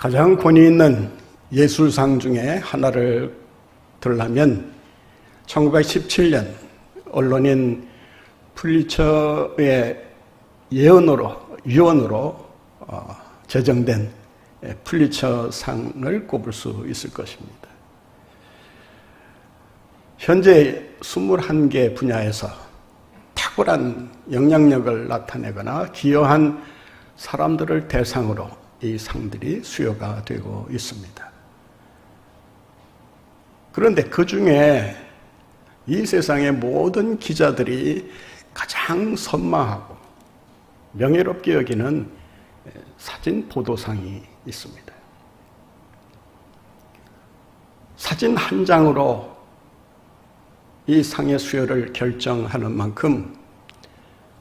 가장 권위 있는 예술상 중에 하나를 들라면 1917년 언론인 풀리처의 위원으로 제정된 풀리처상을 꼽을 수 있을 것입니다. 현재 21개 분야에서 탁월한 영향력을 나타내거나 기여한 사람들을 대상으로 이 상들이 수여가 되고 있습니다. 그런데 그 중에 이 세상의 모든 기자들이 가장 선망하고 명예롭게 여기는 사진 보도상이 있습니다. 사진 한 장으로 이 상의 수여를 결정하는 만큼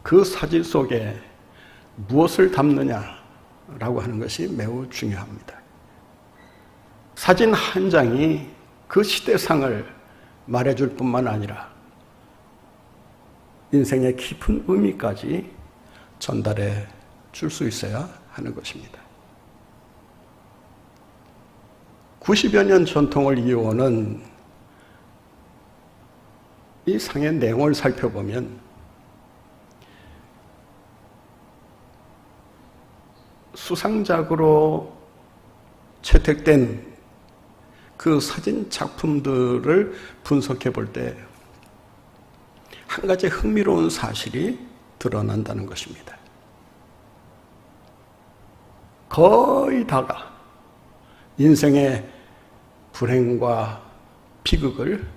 그 사진 속에 무엇을 담느냐라고 하는 것이 매우 중요합니다. 사진 한 장이 그 시대상을 말해줄 뿐만 아니라 인생의 깊은 의미까지 전달해 줄 수 있어야 하는 것입니다. 90여 년 전통을 이어오는 이 상의 내용을 살펴보면 수상작으로 채택된 그 사진 작품들을 분석해 볼 때 한 가지 흥미로운 사실이 드러난다는 것입니다. 거의 다가 인생의 불행과 비극을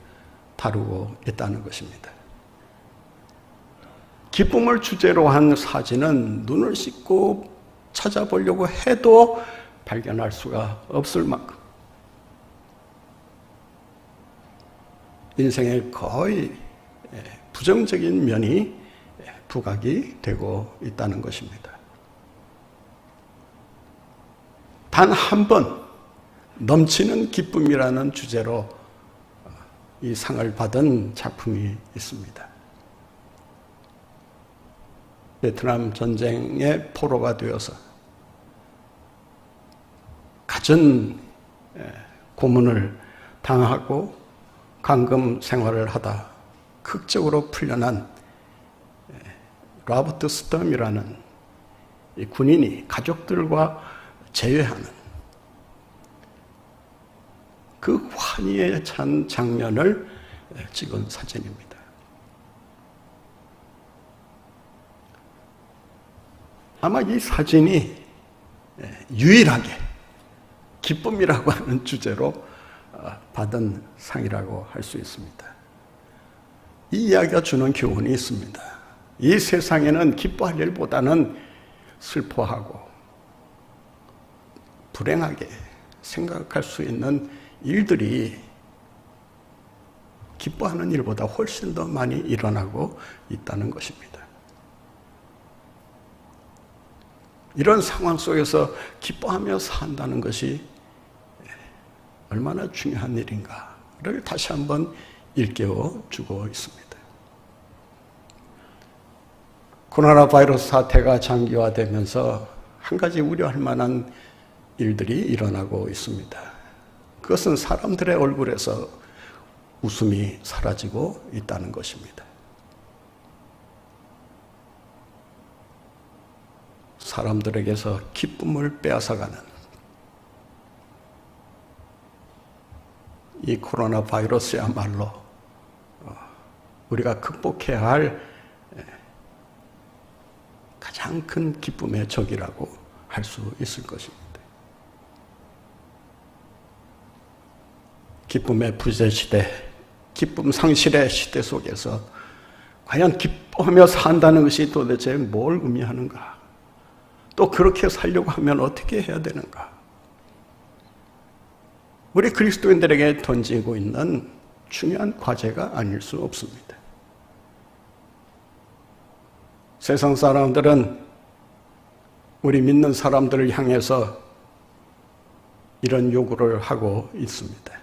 다루고 있다는 것입니다. 기쁨을 주제로 한 사진은 눈을 씻고 찾아보려고 해도 발견할 수가 없을 만큼 인생의 거의 부정적인 면이 부각이 되고 있다는 것입니다. 단 한 번 넘치는 기쁨이라는 주제로 이 상을 받은 작품이 있습니다. 베트남 전쟁의 포로가 되어서 갖은 고문을 당하고 감금 생활을 하다 극적으로 풀려난 로버트 스톰이라는 이 군인이 가족들과 재회하는 그 환희에 찬 장면을 찍은 사진입니다. 아마 이 사진이 유일하게 기쁨이라고 하는 주제로 받은 상이라고 할 수 있습니다. 이 이야기가 주는 교훈이 있습니다. 이 세상에는 기뻐할 일보다는 슬퍼하고 불행하게 생각할 수 있는 일들이 기뻐하는 일보다 훨씬 더 많이 일어나고 있다는 것입니다. 이런 상황 속에서 기뻐하며 산다는 것이 얼마나 중요한 일인가를 다시 한번 일깨워 주고 있습니다. 코로나 바이러스 사태가 장기화되면서 한 가지 우려할 만한 일들이 일어나고 있습니다. 그것은 사람들의 얼굴에서 웃음이 사라지고 있다는 것입니다. 사람들에게서 기쁨을 빼앗아가는 이 코로나 바이러스야말로 우리가 극복해야 할 가장 큰 기쁨의 적이라고 할 수 있을 것입니다. 기쁨의 부재 시대, 기쁨 상실의 시대 속에서 과연 기뻐하며 산다는 것이 도대체 뭘 의미하는가? 또 그렇게 살려고 하면 어떻게 해야 되는가? 우리 그리스도인들에게 던지고 있는 중요한 과제가 아닐 수 없습니다. 세상 사람들은 우리 믿는 사람들을 향해서 이런 요구를 하고 있습니다.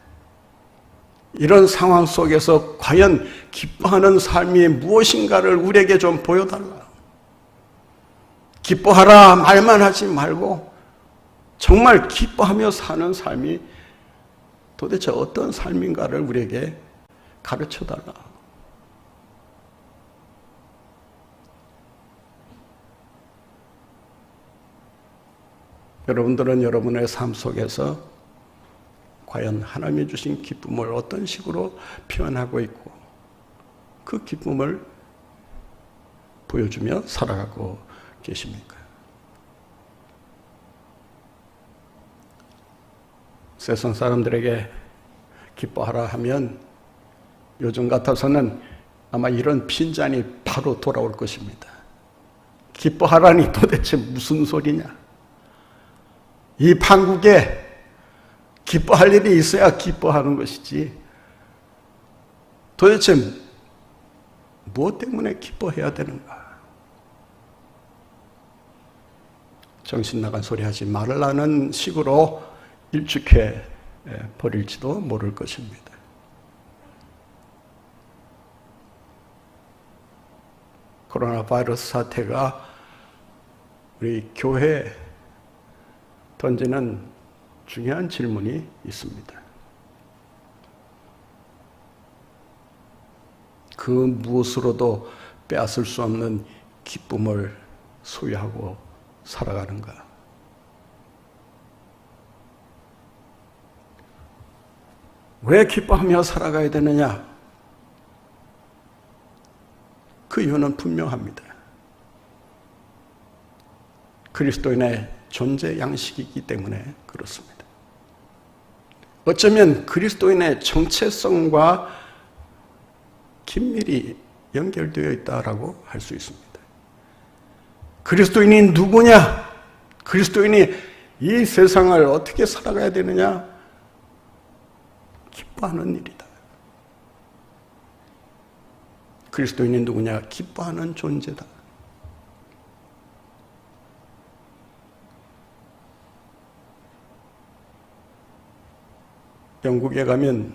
이런 상황 속에서 과연 기뻐하는 삶이 무엇인가를 우리에게 좀 보여달라. 기뻐하라 말만 하지 말고 정말 기뻐하며 사는 삶이 도대체 어떤 삶인가를 우리에게 가르쳐달라. 여러분들은 여러분의 삶 속에서 과연 하나님이 주신 기쁨을 어떤 식으로 표현하고 있고 그 기쁨을 보여주며 살아가고 계십니까? 세상 사람들에게 기뻐하라 하면 요즘 같아서는 아마 이런 핀잔이 바로 돌아올 것입니다. 기뻐하라니 도대체 무슨 소리냐? 이 판국에 기뻐할 일이 있어야 기뻐하는 것이지 도대체 무엇 때문에 기뻐해야 되는가? 정신 나간 소리 하지 말라는 식으로 일축해 버릴지도 모를 것입니다. 코로나 바이러스 사태가 우리 교회에 던지는 중요한 질문이 있습니다. 그 무엇으로도 빼앗을 수 없는 기쁨을 소유하고 살아가는가? 왜 기뻐하며 살아가야 되느냐? 그 이유는 분명합니다. 그리스도인의 존재 양식이기 때문에 그렇습니다. 어쩌면 그리스도인의 정체성과 긴밀히 연결되어 있다라고 할 수 있습니다. 그리스도인이 누구냐? 그리스도인이 이 세상을 어떻게 살아가야 되느냐? 기뻐하는 일이다. 그리스도인이 누구냐? 기뻐하는 존재다. 영국에 가면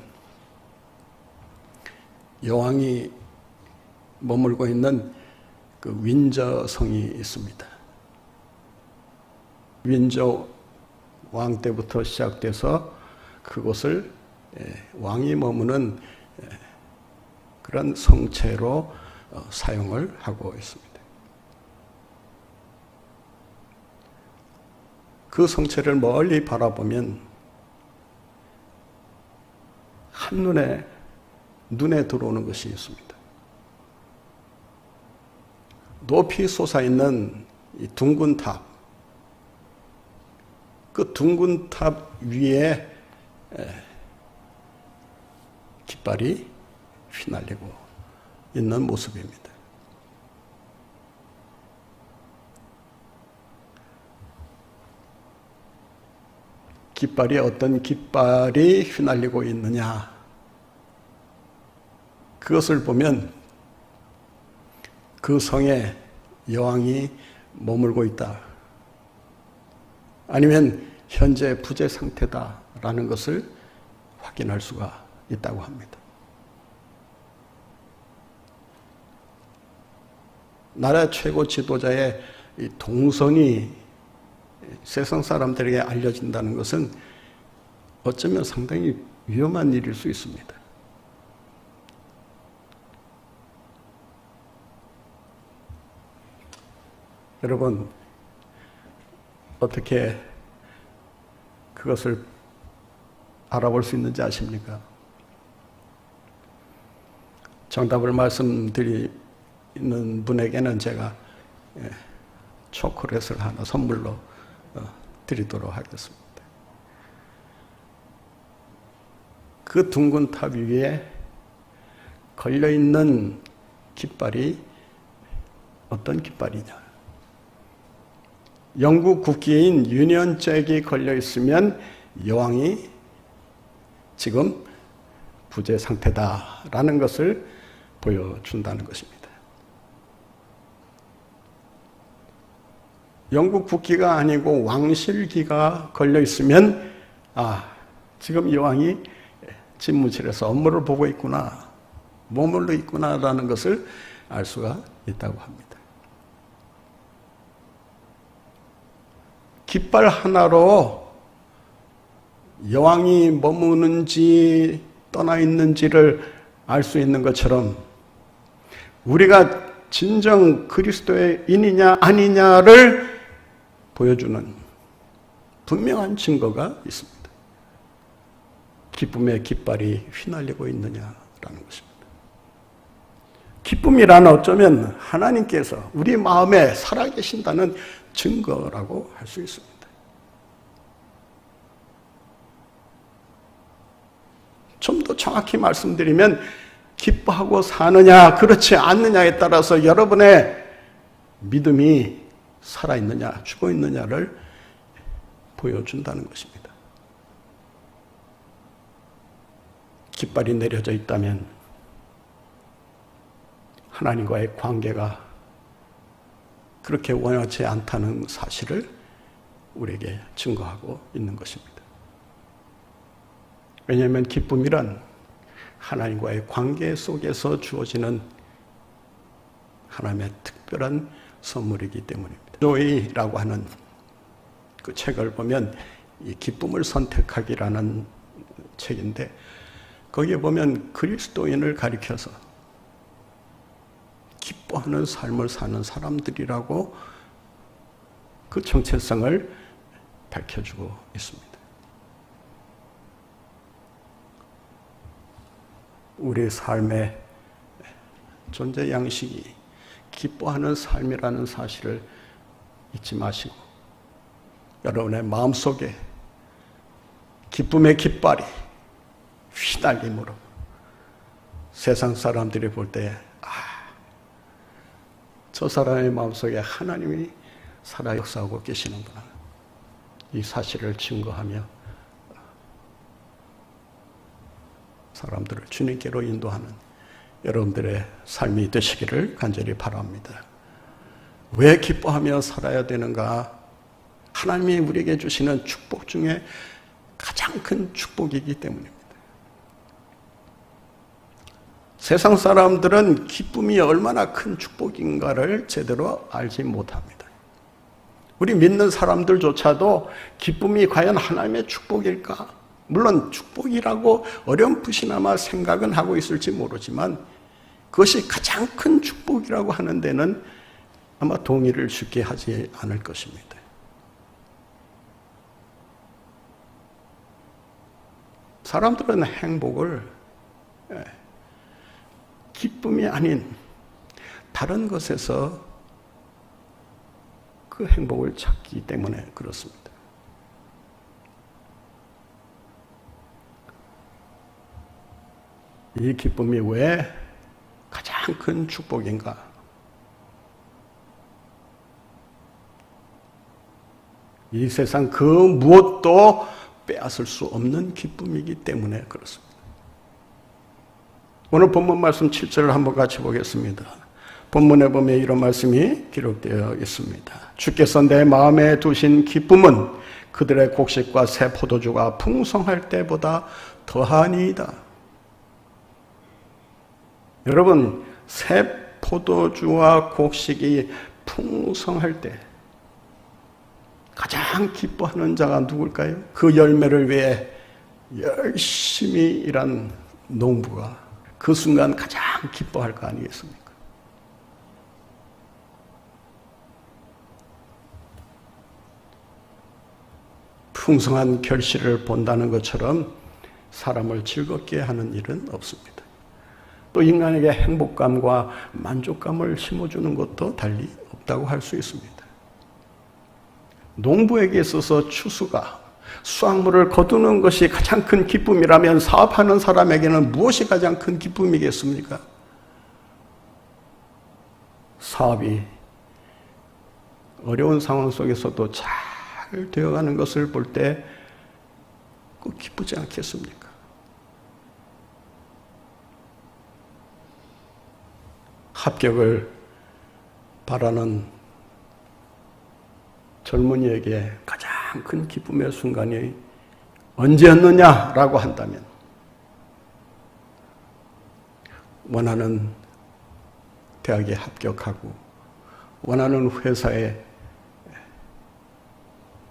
여왕이 머물고 있는 그 윈저 성이 있습니다. 윈저 왕 때부터 시작돼서 그곳을 왕이 머무는 그런 성체로 사용을 하고 있습니다. 그 성체를 멀리 바라보면 한눈에 눈에 들어오는 것이 있습니다. 높이 솟아있는 이 둥근 탑, 그 둥근 탑 위에 깃발이 휘날리고 있는 모습입니다. 깃발이 어떤 깃발이 휘날리고 있느냐? 그것을 보면 그 성에 여왕이 머물고 있다. 아니면 현재 부재 상태다라는 것을 확인할 수가 있다고 합니다. 나라 최고 지도자의 이 동선이 세상 사람들에게 알려진다는 것은 어쩌면 상당히 위험한 일일 수 있습니다. 여러분, 어떻게 그것을 알아볼 수 있는지 아십니까? 정답을 말씀드리는 분에게는 제가 초콜릿을 하나 선물로 드리도록 하겠습니다. 그 둥근 탑 위에 걸려있는 깃발이 어떤 깃발이냐? 영국 국기인 유니언 잭이 걸려있으면 여왕이 지금 부재 상태다라는 것을 보여준다는 것입니다. 영국 국기가 아니고 왕실기가 걸려있으면 지금 여왕이 집무실에서 업무를 보고 있구나, 머물러 있구나라는 것을 알 수가 있다고 합니다. 깃발 하나로 여왕이 머무는지 떠나 있는지를 알 수 있는 것처럼 우리가 진정 그리스도인이냐 아니냐를 보여주는 분명한 증거가 있습니다. 기쁨의 깃발이 휘날리고 있느냐라는 것입니다. 기쁨이란 어쩌면 하나님께서 우리 마음에 살아계신다는 증거라고 할 수 있습니다. 좀 더 정확히 말씀드리면 기뻐하고 사느냐 그렇지 않느냐에 따라서 여러분의 믿음이 살아있느냐 죽어 있느냐를 보여준다는 것입니다. 깃발이 내려져 있다면 하나님과의 관계가 그렇게 원하지 않다는 사실을 우리에게 증거하고 있는 것입니다. 왜냐하면 기쁨이란 하나님과의 관계 속에서 주어지는 하나님의 특별한 선물이기 때문입니다. 조이라고 하는 그 책을 보면 이 기쁨을 선택하기라는 책인데 거기에 보면 그리스도인을 가리켜서 기뻐하는 삶을 사는 사람들이라고 그 정체성을 밝혀주고 있습니다. 우리 삶의 존재 양식이 기뻐하는 삶이라는 사실을 잊지 마시고 여러분의 마음속에 기쁨의 깃발이 휘날림으로 세상 사람들이 볼 때 저 사람의 마음속에 하나님이 살아 역사하고 계시는구나 이 사실을 증거하며 사람들을 주님께로 인도하는 여러분들의 삶이 되시기를 간절히 바랍니다. 왜 기뻐하며 살아야 되는가? 하나님이 우리에게 주시는 축복 중에 가장 큰 축복이기 때문입니다. 세상 사람들은 기쁨이 얼마나 큰 축복인가를 제대로 알지 못합니다. 우리 믿는 사람들조차도 기쁨이 과연 하나님의 축복일까? 물론 축복이라고 어렴풋이나마 생각은 하고 있을지 모르지만 그것이 가장 큰 축복이라고 하는 데는 아마 동의를 쉽게 하지 않을 것입니다. 사람들은 행복을 기쁨이 아닌 다른 것에서 그 행복을 찾기 때문에 그렇습니다. 이 기쁨이 왜 가장 큰 축복인가? 이 세상 그 무엇도 빼앗을 수 없는 기쁨이기 때문에 그렇습니다. 오늘 본문 말씀 7절을 한번 같이 보겠습니다. 본문에 보면 이런 말씀이 기록되어 있습니다. 주께서 내 마음에 두신 기쁨은 그들의 곡식과 새 포도주가 풍성할 때보다 더하니이다. 여러분, 새 포도주와 곡식이 풍성할 때 가장 기뻐하는 자가 누굴까요? 그 열매를 위해 열심히 일한 농부가 그 순간 가장 기뻐할 거 아니겠습니까? 풍성한 결실을 본다는 것처럼 사람을 즐겁게 하는 일은 없습니다. 또 인간에게 행복감과 만족감을 심어주는 것도 달리 없다고 할 수 있습니다. 농부에게 있어서 추수가 수확물을 거두는 것이 가장 큰 기쁨이라면 사업하는 사람에게는 무엇이 가장 큰 기쁨이겠습니까? 사업이 어려운 상황 속에서도 잘 되어가는 것을 볼 때 꼭 기쁘지 않겠습니까? 합격을 바라는 젊은이에게 가장 큰 기쁨의 순간이 언제였느냐라고 한다면 원하는 대학에 합격하고 원하는 회사에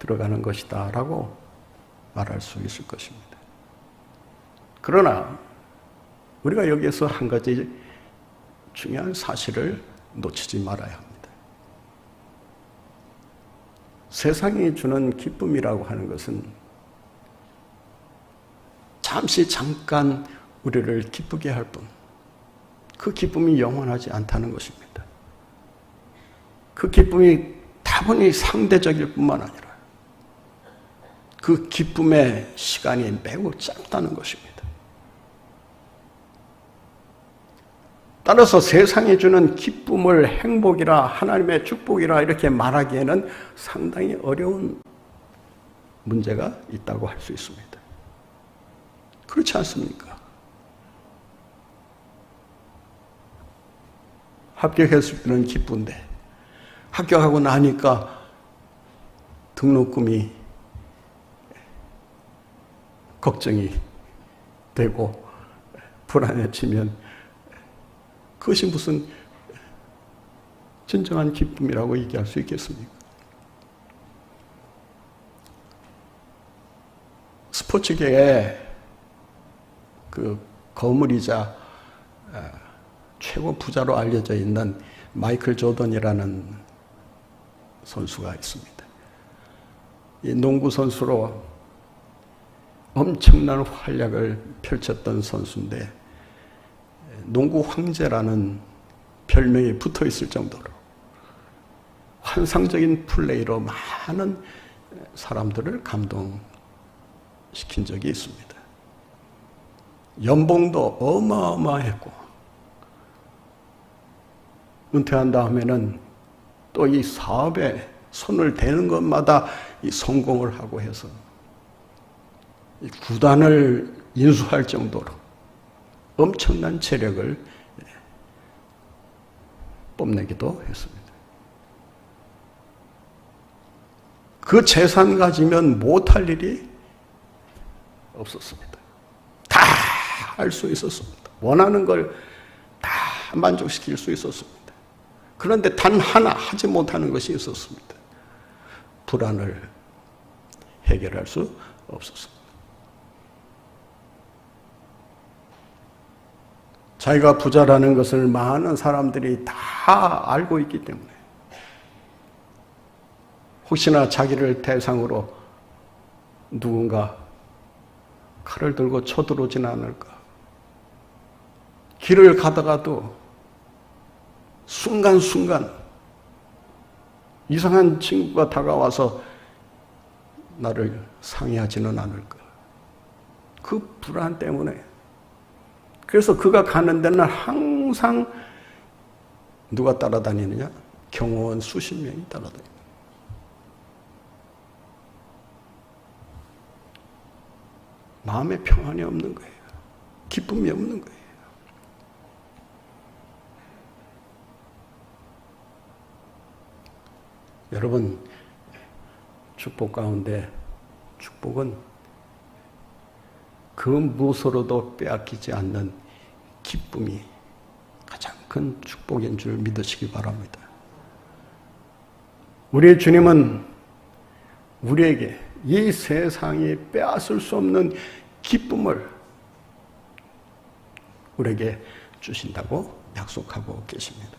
들어가는 것이다 라고 말할 수 있을 것입니다. 그러나 우리가 여기에서 한 가지 중요한 사실을 놓치지 말아야 합니다. 세상이 주는 기쁨이라고 하는 것은 잠시 잠깐 우리를 기쁘게 할 뿐, 그 기쁨이 영원하지 않다는 것입니다. 그 기쁨이 다분히 상대적일 뿐만 아니라 그 기쁨의 시간이 매우 짧다는 것입니다. 따라서 세상이 주는 기쁨을 행복이라 하나님의 축복이라 이렇게 말하기에는 상당히 어려운 문제가 있다고 할 수 있습니다. 그렇지 않습니까? 합격했을 때는 기쁜데 합격하고 나니까 등록금이 걱정이 되고 불안해지면 그것이 무슨 진정한 기쁨이라고 얘기할 수 있겠습니까? 스포츠계에 그 거물이자 최고 부자로 알려져 있는 마이클 조던이라는 선수가 있습니다. 이 농구 선수로 엄청난 활약을 펼쳤던 선수인데 농구 황제라는 별명이 붙어 있을 정도로 환상적인 플레이로 많은 사람들을 감동시킨 적이 있습니다. 연봉도 어마어마했고 은퇴한 다음에는 또 이 사업에 손을 대는 것마다 이 성공을 하고 해서 이 구단을 인수할 정도로 엄청난 재력을 뽐내기도 했습니다. 그 재산 가지면 못할 일이 없었습니다. 다 할 수 있었습니다. 원하는 걸 다 만족시킬 수 있었습니다. 그런데 단 하나 하지 못하는 것이 있었습니다. 불안을 해결할 수 없었습니다. 자기가 부자라는 것을 많은 사람들이 다 알고 있기 때문에 혹시나 자기를 대상으로 누군가 칼을 들고 쳐들어오진 않을까. 길을 가다가도 순간순간 이상한 친구가 다가와서 나를 상의하지는 않을까. 그 불안 때문에. 그래서 그가 가는 데는 항상 누가 따라다니느냐? 경호원 수십 명이 따라다닙니다. 마음에 평안이 없는 거예요. 기쁨이 없는 거예요. 여러분, 축복 가운데 축복은 그 무엇으로도 빼앗기지 않는 기쁨이 가장 큰 축복인 줄 믿으시기 바랍니다. 우리의 주님은 우리에게 이 세상이 빼앗을 수 없는 기쁨을 우리에게 주신다고 약속하고 계십니다.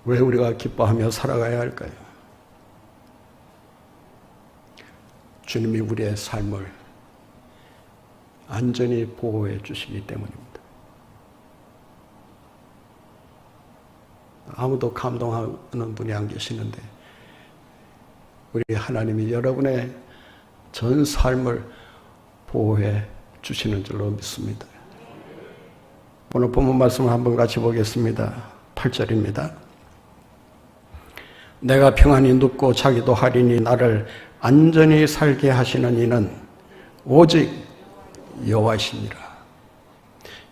왜 우리가 기뻐하며 살아가야 할까요? 주님이 우리의 삶을 안전히 보호해 주시기 때문입니다. 아무도 감동하는 분이 안 계시는데 우리 하나님이 여러분의 전 삶을 보호해 주시는 줄로 믿습니다. 오늘 본문 말씀을 한번 같이 보겠습니다. 8절입니다. 내가 평안히 눕고 자기도 하리니 나를 안전히 살게 하시는 이는 오직 여호와시니라.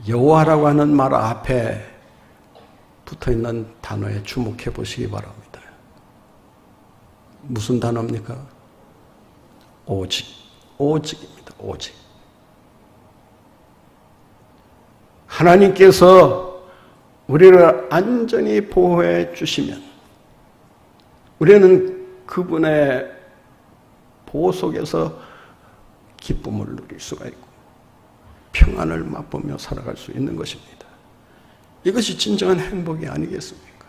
여호와라고 하는 말 앞에 붙어있는 단어에 주목해 보시기 바랍니다. 무슨 단어입니까? 오직, 오직입니다. 오직. 하나님께서 우리를 안전히 보호해 주시면 우리는 그분의 보호 속에서 기쁨을 누릴 수가 있고 평안을 맛보며 살아갈 수 있는 것입니다. 이것이 진정한 행복이 아니겠습니까?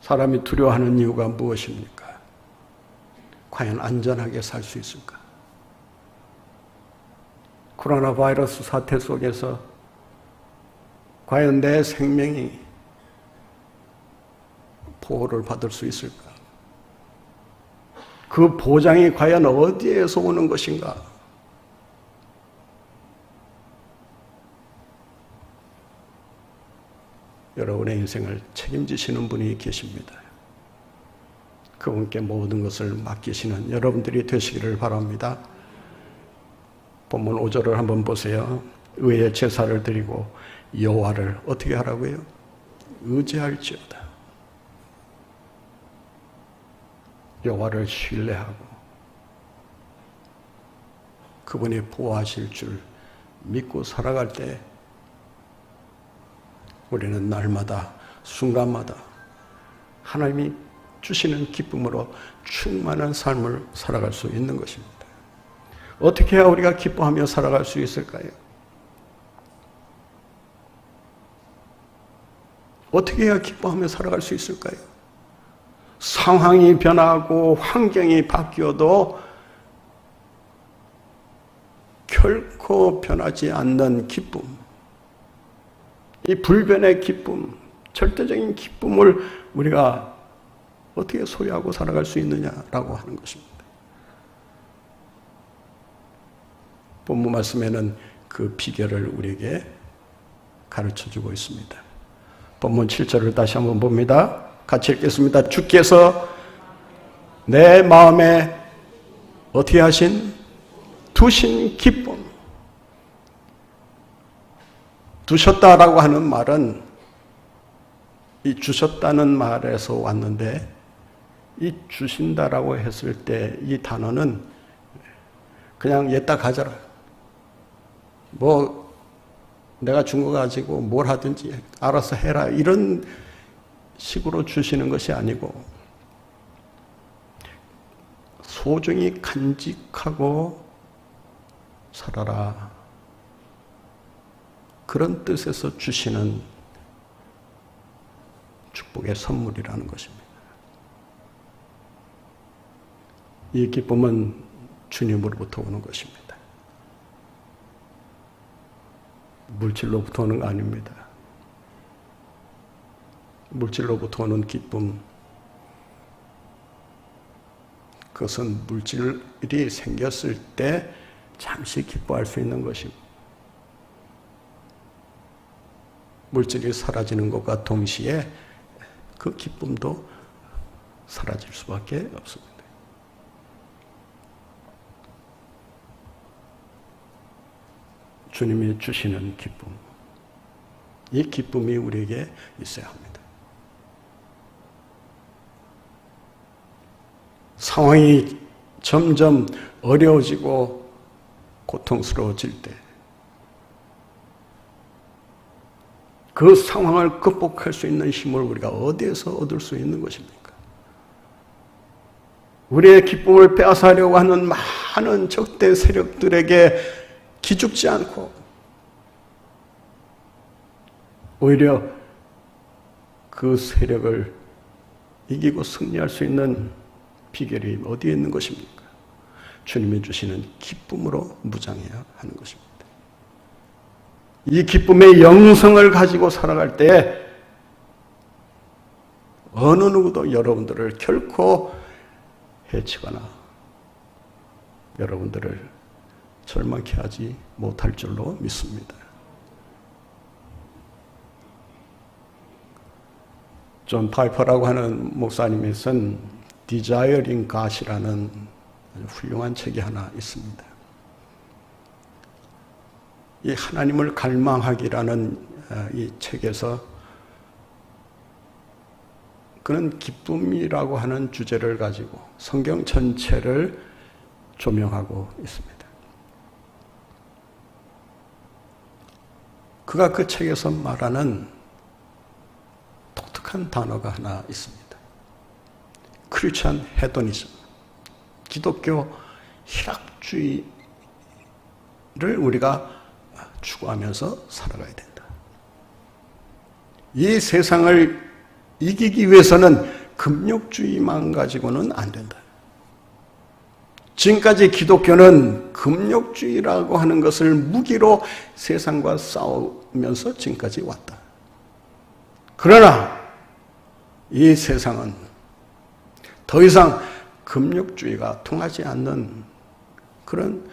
사람이 두려워하는 이유가 무엇입니까? 과연 안전하게 살 수 있을까? 코로나 바이러스 사태 속에서 과연 내 생명이 보호를 받을 수 있을까? 그 보장이 과연 어디에서 오는 것인가? 여러분의 인생을 책임지시는 분이 계십니다. 그분께 모든 것을 맡기시는 여러분들이 되시기를 바랍니다. 본문 5절을 한번 보세요. 의의 제사를 드리고 여호와를 어떻게 하라고요? 의지할지어다. 여호와를 신뢰하고 그분이 보호하실 줄 믿고 살아갈 때 우리는 날마다 순간마다 하나님이 주시는 기쁨으로 충만한 삶을 살아갈 수 있는 것입니다. 어떻게 해야 우리가 기뻐하며 살아갈 수 있을까요? 어떻게 해야 기뻐하며 살아갈 수 있을까요? 상황이 변하고 환경이 바뀌어도 결코 변하지 않는 기쁨, 이 불변의 기쁨, 절대적인 기쁨을 우리가 어떻게 소유하고 살아갈 수 있느냐라고 하는 것입니다. 본문 말씀에는 그 비결을 우리에게 가르쳐주고 있습니다. 본문 7절을 다시 한번 봅니다. 같이 읽겠습니다. 주께서 내 마음에 어떻게 하신? 두신 기쁨. 두셨다라고 하는 말은 이 주셨다는 말에서 왔는데 이 주신다라고 했을 때 이 단어는 그냥 얘다 가져라. 뭐 내가 준 거 가지고 뭘 하든지 알아서 해라. 이런 식으로 주시는 것이 아니고 소중히 간직하고 살아라. 그런 뜻에서 주시는 축복의 선물이라는 것입니다. 이 기쁨은 주님으로부터 오는 것입니다. 물질로부터 오는 거 아닙니다. 물질로부터 오는 기쁨, 그것은 물질이 생겼을 때 잠시 기뻐할 수 있는 것이고 물질이 사라지는 것과 동시에 그 기쁨도 사라질 수밖에 없습니다. 주님이 주시는 기쁨, 이 기쁨이 우리에게 있어야 합니다. 상황이 점점 어려워지고 고통스러워질 때 그 상황을 극복할 수 있는 힘을 우리가 어디에서 얻을 수 있는 것입니까? 우리의 기쁨을 빼앗으려고 하는 많은 적대 세력들에게 기죽지 않고 오히려 그 세력을 이기고 승리할 수 있는 비결이 어디에 있는 것입니까? 주님이 주시는 기쁨으로 무장해야 하는 것입니다. 이 기쁨의 영성을 가지고 살아갈 때 어느 누구도 여러분들을 결코 해치거나 여러분들을 절망케 하지 못할 줄로 믿습니다. 존 파이퍼라고 하는 목사님이 쓴 Desiring God이라는 아주 훌륭한 책이 하나 있습니다. 이 하나님을 갈망하기라는 이 책에서 그는 기쁨이라고 하는 주제를 가지고 성경 전체를 조명하고 있습니다. 그가 그 책에서 말하는 독특한 단어가 하나 있습니다. 크리스천 헤도니즘, 기독교 희락주의를 우리가 추구하면서 살아가야 된다. 이 세상을 이기기 위해서는 금욕주의만 가지고는 안 된다. 지금까지 기독교는 금욕주의라고 하는 것을 무기로 세상과 싸우면서 지금까지 왔다. 그러나 이 세상은 더 이상 금욕주의가 통하지 않는 그런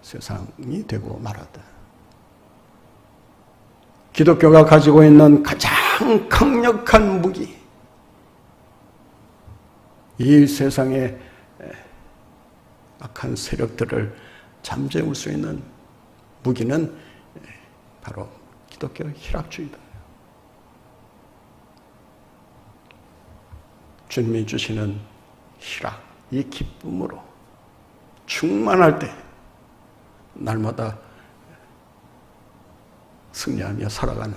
세상이 되고 말았다. 기독교가 가지고 있는 가장 강력한 무기, 이 세상의 악한 세력들을 잠재울 수 있는 무기는 바로 기독교 희락주의다. 주님이 주시는 희락, 이 기쁨으로 충만할 때 날마다 승리하며 살아가는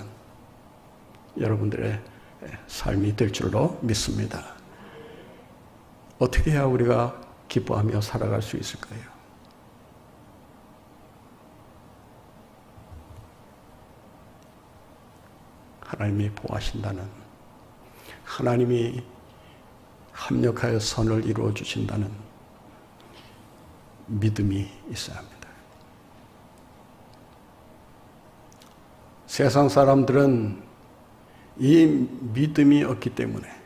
여러분들의 삶이 될 줄로 믿습니다. 어떻게 해야 우리가 기뻐하며 살아갈 수 있을까요? 하나님이 보호하신다는, 하나님이 합력하여 선을 이루어 주신다는 믿음이 있어야 합니다. 세상 사람들은 이 믿음이 없기 때문에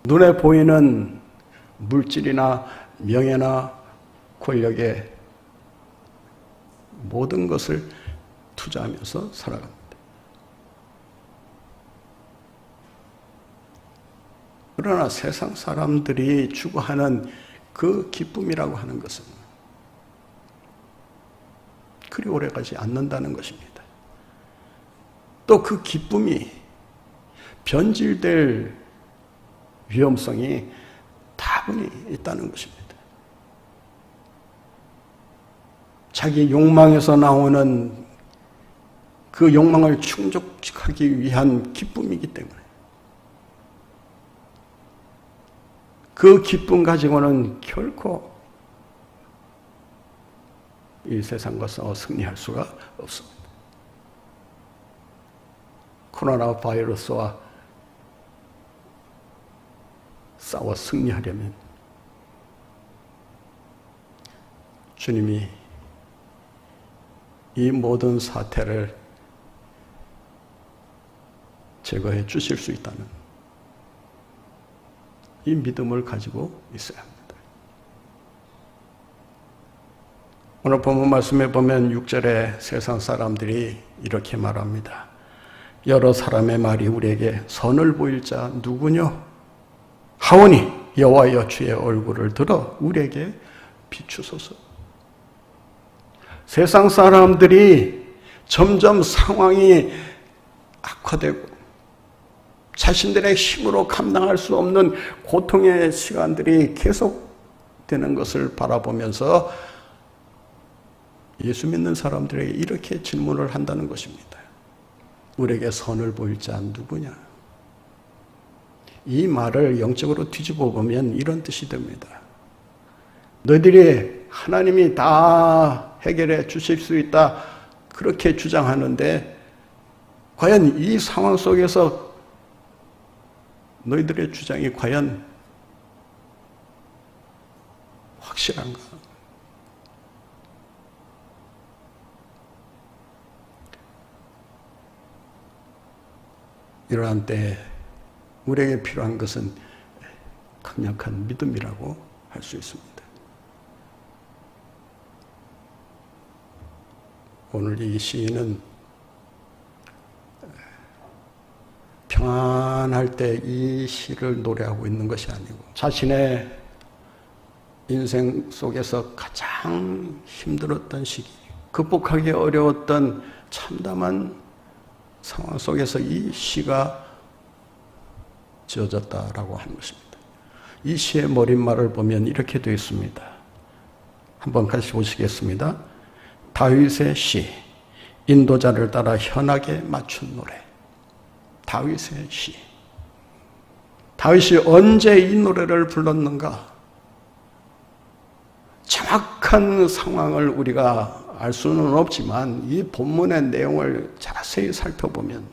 눈에 보이는 물질이나 명예나 권력에 모든 것을 투자하면서 살아갑니다. 그러나 세상 사람들이 추구하는 그 기쁨이라고 하는 것은 그리 오래가지 않는다는 것입니다. 또 그 기쁨이 변질될 위험성이 다분히 있다는 것입니다. 자기 욕망에서 나오는 그 욕망을 충족하기 위한 기쁨이기 때문에 그 기쁨 가지고는 결코 이 세상과 싸워 승리할 수가 없습니다. 코로나 바이러스와 싸워 승리하려면 주님이 이 모든 사태를 제거해 주실 수 있다는 이 믿음을 가지고 있어야 합니다. 오늘 본문 말씀에 보면 6절에 세상 사람들이 이렇게 말합니다. 여러 사람의 말이 우리에게 선을 보일 자 누구뇨? 하오니 여호와여 주의 얼굴을 들어 우리에게 비추소서. 세상 사람들이 점점 상황이 악화되고 자신들의 힘으로 감당할 수 없는 고통의 시간들이 계속되는 것을 바라보면서 예수 믿는 사람들에게 이렇게 질문을 한다는 것입니다. 우리에게 선을 보일 자 누구냐? 이 말을 영적으로 뒤집어 보면 이런 뜻이 됩니다. 너희들이 하나님이 다 해결해 주실 수 있다 그렇게 주장하는데 과연 이 상황 속에서 너희들의 주장이 과연 확실한가? 이러한 때에 우리에게 필요한 것은 강력한 믿음이라고 할 수 있습니다. 오늘 이 시인은 평안할 때 이 시를 노래하고 있는 것이 아니고 자신의 인생 속에서 가장 힘들었던 시기, 극복하기 어려웠던 참담한 상황 속에서 이 시가 지어졌다라고 하는 것입니다. 이 시의 머릿말을 보면 이렇게 되어 있습니다. 한번 같이 보시겠습니다. 다윗의 시, 인도자를 따라 현악에 맞춘 노래. 다윗의 시. 다윗이 언제 이 노래를 불렀는가? 정확한 상황을 우리가 알 수는 없지만 이 본문의 내용을 자세히 살펴보면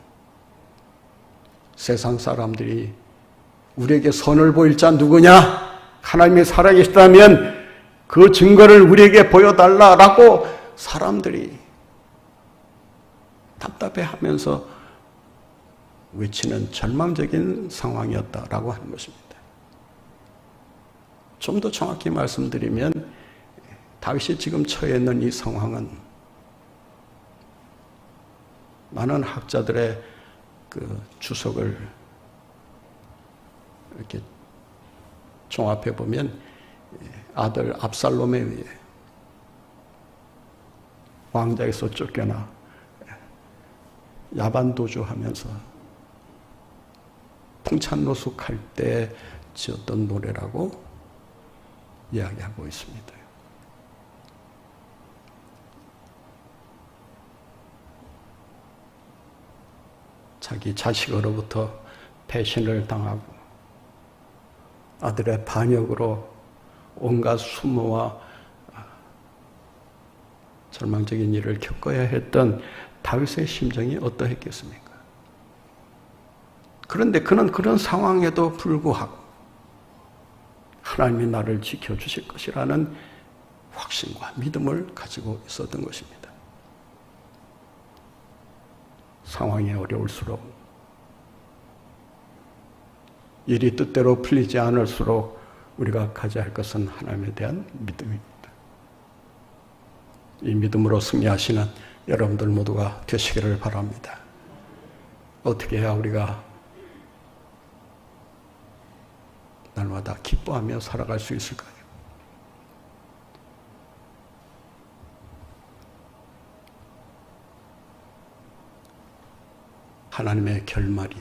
세상 사람들이 우리에게 선을 보일 자 누구냐? 하나님이 살아계시다면 그 증거를 우리에게 보여달라라고 사람들이 답답해하면서 외치는 절망적인 상황이었다라고 하는 것입니다. 좀 더 정확히 말씀드리면 다윗이 지금 처해 있는 이 상황은 많은 학자들의 그 주석을 이렇게 종합해 보면 아들 압살롬에 의해 왕자에서 쫓겨나 야반도주하면서 풍찬노숙할 때 지었던 노래라고 이야기하고 있습니다. 자기 자식으로부터 배신을 당하고 아들의 반역으로 온갖 수모와 절망적인 일을 겪어야 했던 다윗의 심정이 어떠했겠습니까? 그런데 그는 그런 상황에도 불구하고 하나님이 나를 지켜주실 것이라는 확신과 믿음을 가지고 있었던 것입니다. 상황이 어려울수록 일이 뜻대로 풀리지 않을수록 우리가 가져야 할 것은 하나님에 대한 믿음입니다. 이 믿음으로 승리하시는 여러분들 모두가 되시기를 바랍니다. 어떻게 해야 우리가 날마다 기뻐하며 살아갈 수 있을까요? 하나님의 결말이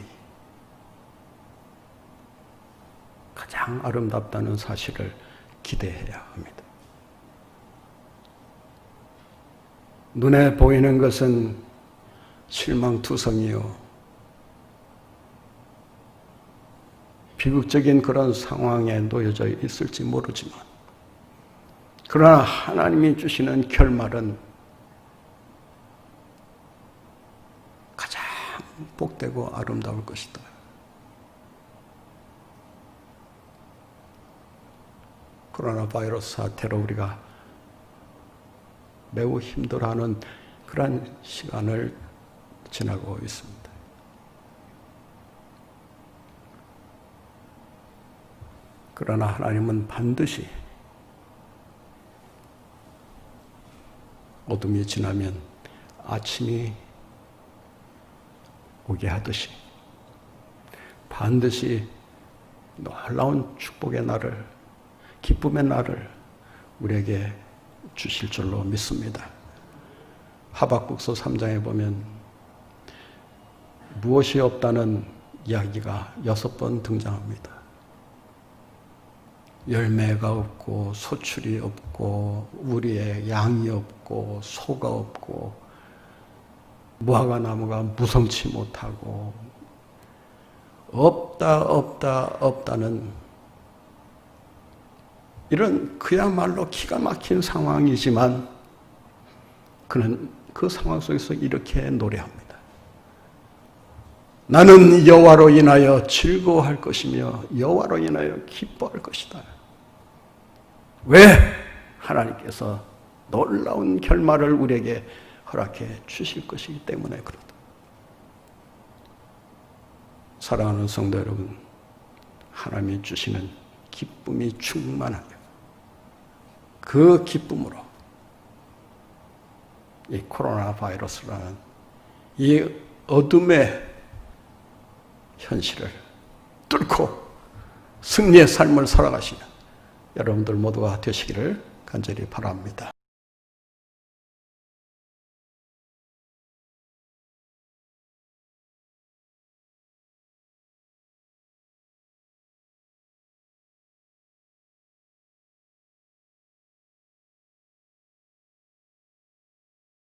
가장 아름답다는 사실을 기대해야 합니다. 눈에 보이는 것은 실망투성이요, 비극적인 그런 상황에 놓여져 있을지 모르지만, 그러나 하나님이 주시는 결말은 가장 복되고 아름다울 것이다. 코로나 바이러스 사태로 우리가 매우 힘들어하는 그런 시간을 지나고 있습니다. 그러나 하나님은 반드시 어둠이 지나면 아침이 오게 하듯이 반드시 놀라운 축복의 날을, 기쁨의 날을 우리에게 주실 줄로 믿습니다. 하박국서 3장에 보면 무엇이 없다는 이야기가 6번 등장합니다. 열매가 없고 소출이 없고 우리의 양이 없고 소가 없고 무화과 나무가 무성치 못하고 없다는 이런 그야말로 기가 막힌 상황이지만 그는 그 상황 속에서 이렇게 노래합니다. 나는 여호와로 인하여 즐거워할 것이며 여호와로 인하여 기뻐할 것이다. 왜? 하나님께서 놀라운 결말을 우리에게 허락해 주실 것이기 때문에 그렇다. 사랑하는 성도 여러분, 하나님이 주시는 기쁨이 충만하게 그 기쁨으로 이 코로나 바이러스라는 이 어둠의 현실을 뚫고 승리의 삶을 살아가시는 여러분들 모두가 되시기를 간절히 바랍니다.